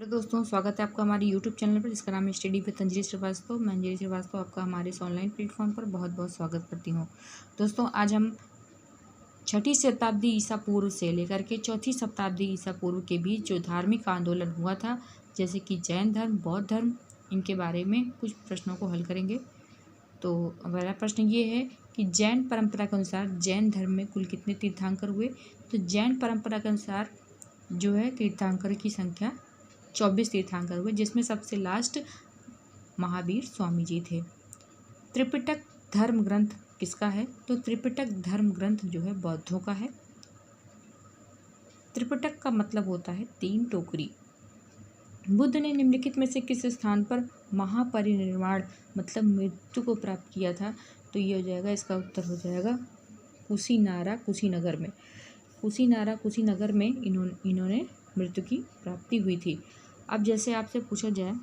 Hello दोस्तों, स्वागत है आपका हमारे यूट्यूब चैनल पर जिसका नाम है स्टडी विद अंजलि श्रीवास्तव। मैं अंजलि श्रीवास्तव आपका हमारे इस ऑनलाइन प्लेटफॉर्म पर बहुत बहुत स्वागत करती हूँ। दोस्तों, आज हम 6ठी शताब्दी ईसा पूर्व से लेकर के 4ठी शताब्दी ईसा पूर्व के बीच जो धार्मिक आंदोलन हुआ था, जैसे कि जैन धर्म, बौद्ध धर्म, इनके बारे में कुछ प्रश्नों को हल करेंगे। तो पहला प्रश्न ये है कि जैन परंपरा के अनुसार जैन धर्म में कुल कितने तीर्थंकर हुए। तो जैन परंपरा के अनुसार जो है तीर्थंकर की संख्या 24 तीर्थंकर हुए, जिसमें सबसे लास्ट महावीर स्वामी जी थे। त्रिपिटक धर्म ग्रंथ किसका है। तो त्रिपिटक धर्म ग्रंथ जो है बौद्धों का है। त्रिपिटक का मतलब होता है 3 टोकरी। बुद्ध ने निम्नलिखित में से किस स्थान पर महापरिनिर्वाण मतलब मृत्यु को प्राप्त किया था। तो ये हो जाएगा, इसका उत्तर हो जाएगा कुशीनारा कुशीनगर में। कुशीनारा कुशीनगर में इन्होंने मृत्यु की प्राप्ति हुई थी। अब जैसे आपसे पूछा जाए,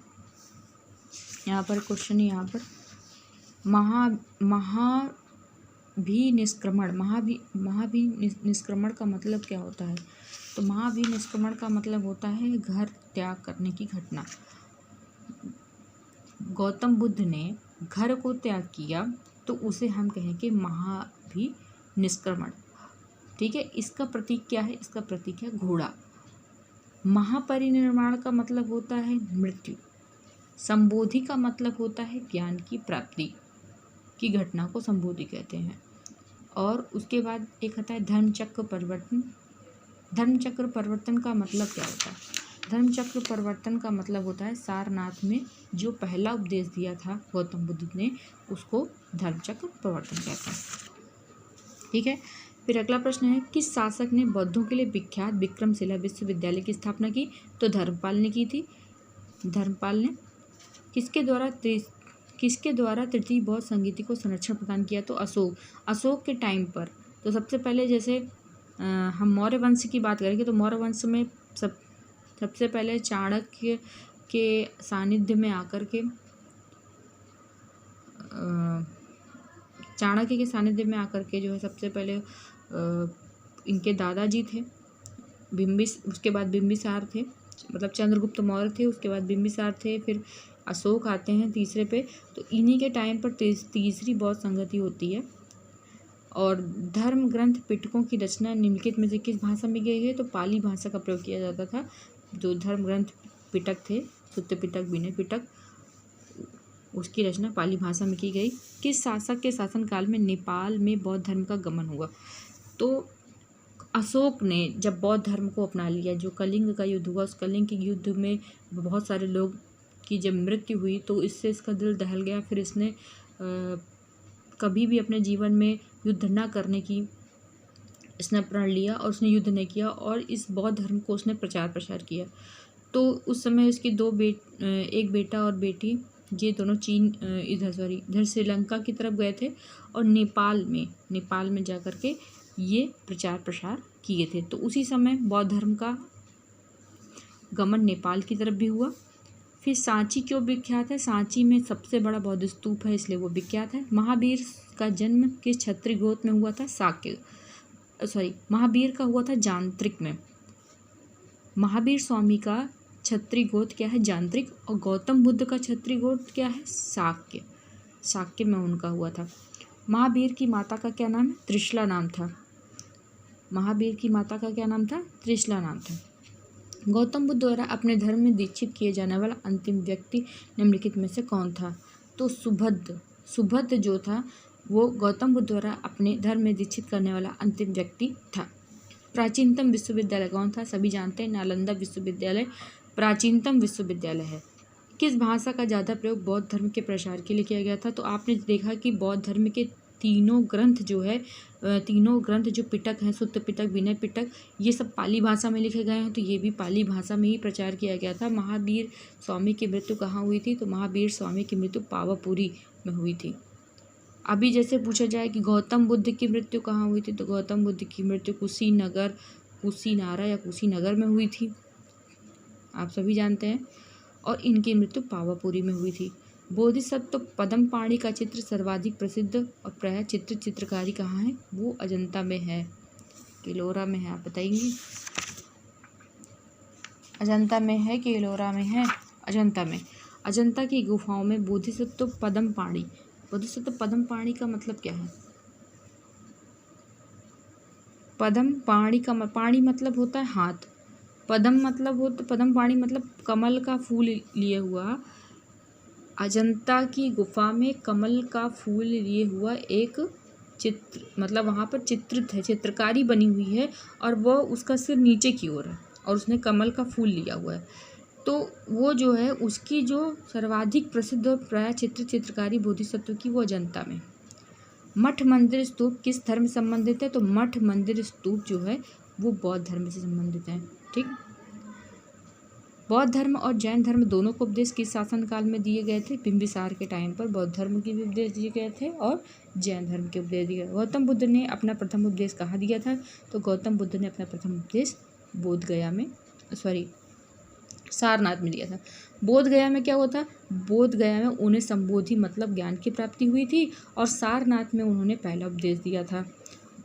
यहाँ पर क्वेश्चन, यहाँ पर महाभिनिष्क्रमण का मतलब क्या होता है। तो महाभिनिष्क्रमण का मतलब होता है घर त्याग करने की घटना। गौतम बुद्ध ने घर को त्याग किया तो उसे हम कहेंगे महाभिनिष्क्रमण। ठीक है, इसका प्रतीक क्या है। इसका प्रतीक है घोड़ा। महापरिनिर्वाण का मतलब होता है मृत्यु। संबोधि का मतलब होता है ज्ञान की प्राप्ति की घटना को संबोधि कहते हैं। और उसके बाद एक आता है धर्मचक्र परिवर्तन। धर्मचक्र परिवर्तन का मतलब क्या होता है। धर्मचक्र परिवर्तन का मतलब होता है सारनाथ में जो पहला उपदेश दिया था गौतम बुद्ध ने, उसको धर्मचक्र परिवर्तन कहते हैं। ठीक है, फिर अगला प्रश्न है, किस शासक ने बौद्धों के लिए विख्यात विक्रमशिला विश्वविद्यालय की स्थापना की। तो धर्मपाल ने की थी। धर्मपाल ने किसके द्वारा तृतीय बौद्ध संगीति को संरक्षण प्रदान किया। तो अशोक के टाइम पर। तो सबसे पहले जैसे हम मौर्य वंश की बात करेंगे तो मौर्य वंश में सबसे पहले चाणक्य के सानिध्य में आकर के जो है सबसे पहले इनके दादाजी थे उसके बाद बिंबिसार थे, मतलब चंद्रगुप्त मौर्य थे, उसके बाद बिंबिसार थे, फिर अशोक आते हैं तीसरे पे। तो इन्हीं के टाइम पर तीसरी बौद्ध संगति होती है। और धर्म ग्रंथ पिटकों की रचना निम्नलिखित में से किस भाषा में की है। तो पाली भाषा का प्रयोग किया जाता था। जो धर्म ग्रंथ पिटक थे, सुत्त पिटक, विनय पिटक, उसकी रचना पाली भाषा में की गई। किस शासक के शासनकाल में नेपाल में बौद्ध धर्म का गमन हुआ। तो अशोक ने जब बौद्ध धर्म को अपना लिया, जो कलिंग का युद्ध हुआ, उस कलिंग के युद्ध में बहुत सारे लोग की जब मृत्यु हुई तो इससे इसका दिल दहल गया। फिर इसने कभी भी अपने जीवन में युद्ध न करने की इसने प्रण लिया और उसने युद्ध नहीं किया और इस बौद्ध धर्म को उसने प्रचार प्रसार किया। तो उस समय उसकी एक बेटा और बेटी, ये दोनों इधर श्रीलंका की तरफ गए थे और नेपाल में जा कर के ये प्रचार प्रसार किए थे। तो उसी समय बौद्ध धर्म का गमन नेपाल की तरफ भी हुआ। फिर सांची क्यों विख्यात है। सांची में सबसे बड़ा बौद्ध स्तूप है, इसलिए वो विख्यात है। महावीर का जन्म किस क्षत्रिय गोत्र में हुआ था। महावीर का हुआ था जांत्रिक में। महावीर स्वामी का क्षत्रिय गोत्र क्या है, जांत्रिक। और गौतम बुद्ध का क्षत्रिय गोत्र क्या है, शाक्य में उनका हुआ था। महावीर की माता का क्या नाम है, त्रिशला नाम था। महावीर की माता का क्या नाम था, त्रिशला नाम था। गौतम बुद्ध द्वारा अपने धर्म में दीक्षित किए जाने वाला अंतिम व्यक्ति निम्नलिखित में से कौन था। तो सुभद्र जो था वो गौतम बुद्ध द्वारा अपने धर्म में दीक्षित करने वाला अंतिम व्यक्ति था। प्राचीनतम विश्वविद्यालय कौन था। सभी जानते हैं नालंदा विश्वविद्यालय प्राचीनतम विश्वविद्यालय है। किस भाषा का ज़्यादा प्रयोग बौद्ध धर्म के प्रसार के लिए किया गया था। तो आपने देखा कि बौद्ध धर्म के तीनों ग्रंथ जो पिटक हैं, सुत्त पिटक, विनय पिटक, ये सब पाली भाषा में लिखे गए हैं। तो ये भी पाली भाषा में ही प्रचार किया गया था। महावीर स्वामी की मृत्यु कहाँ हुई थी। तो महावीर स्वामी की मृत्यु पावापुरी में हुई थी। अभी जैसे पूछा जाए कि गौतम बुद्ध की मृत्यु कहाँ हुई थी। तो गौतम बुद्ध की मृत्यु कुशीनारा या कुशीनगर में हुई थी, आप सभी जानते हैं। और इनकी मृत्यु पावापुरी में हुई थी। बोधिसत्व पद्मपाणि का चित्र सर्वाधिक प्रसिद्ध और प्रायः चित्रकारी कहाँ है। वो अजंता में है, किलोरा में है, आप बताएंगे। अजंता में है कि एलोरा में है? अजंता में। अजंता की गुफाओं में बोधिसत्व पद्मपाणि। बोधिसत्व पद्मपाणि का मतलब क्या है? पद्मपाणि का पाणि मतलब होता है हाथ, पद्म मतलब होता, पद्मपाणि मतलब कमल का फूल लिए हुआ। अजंता की गुफा में कमल का फूल लिए हुआ एक चित्र, मतलब वहाँ पर चित्रित है, चित्रकारी बनी हुई है और वह उसका सिर नीचे की ओर है और उसने कमल का फूल लिया हुआ है। तो वो जो है उसकी जो सर्वाधिक प्रसिद्ध और प्राय चित्रकारी बोधिसत्व की वो अजंता में। मठ मंदिर स्तूप किस धर्म से संबंधित है? तो मठ मंदिर स्तूप जो है वो बौद्ध धर्म से संबंधित है। ठीक। बौद्ध धर्म और जैन धर्म दोनों को उपदेश किस शासनकाल में दिए गए थे? बिंबिसार के टाइम पर बौद्ध धर्म के भी उपदेश दिए गए थे और जैन धर्म के उपदेश दिए गए। गौतम बुद्ध ने अपना प्रथम उपदेश कहाँ दिया था? तो गौतम बुद्ध ने अपना प्रथम उपदेश बोध गया में, सारनाथ में दिया था। बोध गया में क्या हुआ था? बोध गया में उन्हें संबोधि मतलब ज्ञान की प्राप्ति हुई थी और सारनाथ में उन्होंने पहला उपदेश दिया था।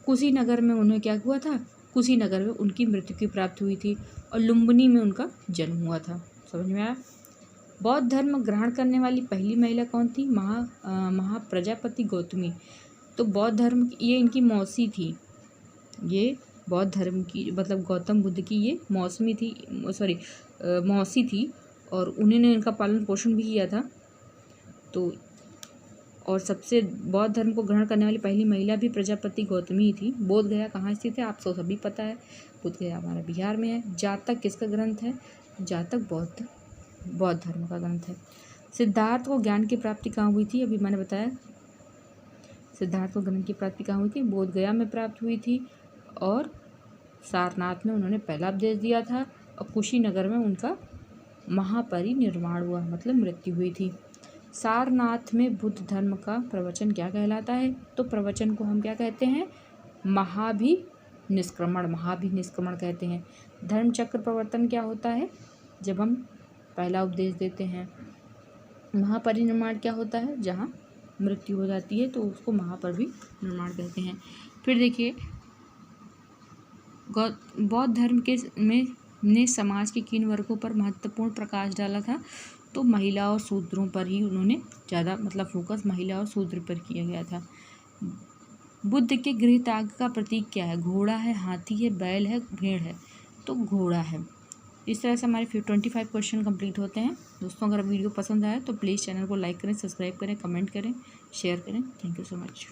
कुशीनगर में उन्हें क्या हुआ था? कुशीनगर में उनकी मृत्यु की प्राप्ति हुई थी और लुम्बिनी में उनका जन्म हुआ था। समझ में आया? बौद्ध धर्म ग्रहण करने वाली पहली महिला कौन थी? महाप्रजापति गौतमी। तो बौद्ध धर्म ये इनकी मौसी थी, ये बौद्ध धर्म की मतलब गौतम बुद्ध की ये मौसी थी और उन्होंने इनका पालन पोषण भी किया था। तो और सबसे बौद्ध धर्म को ग्रहण करने वाली पहली महिला भी प्रजापति गौतमी ही थी। बोध गया कहाँ स्थित है? आप सभी पता है, बोध गया हमारा बिहार में है। जातक किसका ग्रंथ है? जातक बौद्ध धर्म का ग्रंथ है। सिद्धार्थ को ज्ञान की प्राप्ति कहाँ हुई थी? अभी मैंने बताया सिद्धार्थ को ज्ञान की प्राप्ति कहाँ हुई थी? बोध गया में प्राप्त हुई थी और सारनाथ में उन्होंने पहला उपदेश दिया था और कुशीनगर में उनका महापरिनिर्वाण हुआ मतलब मृत्यु हुई थी। सारनाथ में बुद्ध धर्म का प्रवचन क्या कहलाता है? तो प्रवचन को हम क्या कहते हैं? महाभिनिष्क्रमण कहते हैं। धर्म चक्र प्रवर्तन क्या होता है? जब हम पहला उपदेश देते हैं। महापरिनिर्वाण क्या होता है? जहाँ मृत्यु हो जाती है तो उसको महापरिनिर्वाण कहते हैं। फिर देखिए बौद्ध धर्म ने समाज के किन वर्गों पर महत्वपूर्ण प्रकाश डाला था? तो महिला और शूद्रों पर ही उन्होंने ज़्यादा मतलब फोकस महिला और शूद्र पर किया गया था। बुद्ध के गृह त्याग का प्रतीक क्या है? घोड़ा है, हाथी है, बैल है, भेड़ है? तो घोड़ा है। इस तरह से हमारे 25 क्वेश्चन कंप्लीट होते हैं। दोस्तों अगर वीडियो पसंद आए तो प्लीज़ चैनल को लाइक करें, सब्सक्राइब करें, कमेंट करें, शेयर करें। Thank you so much.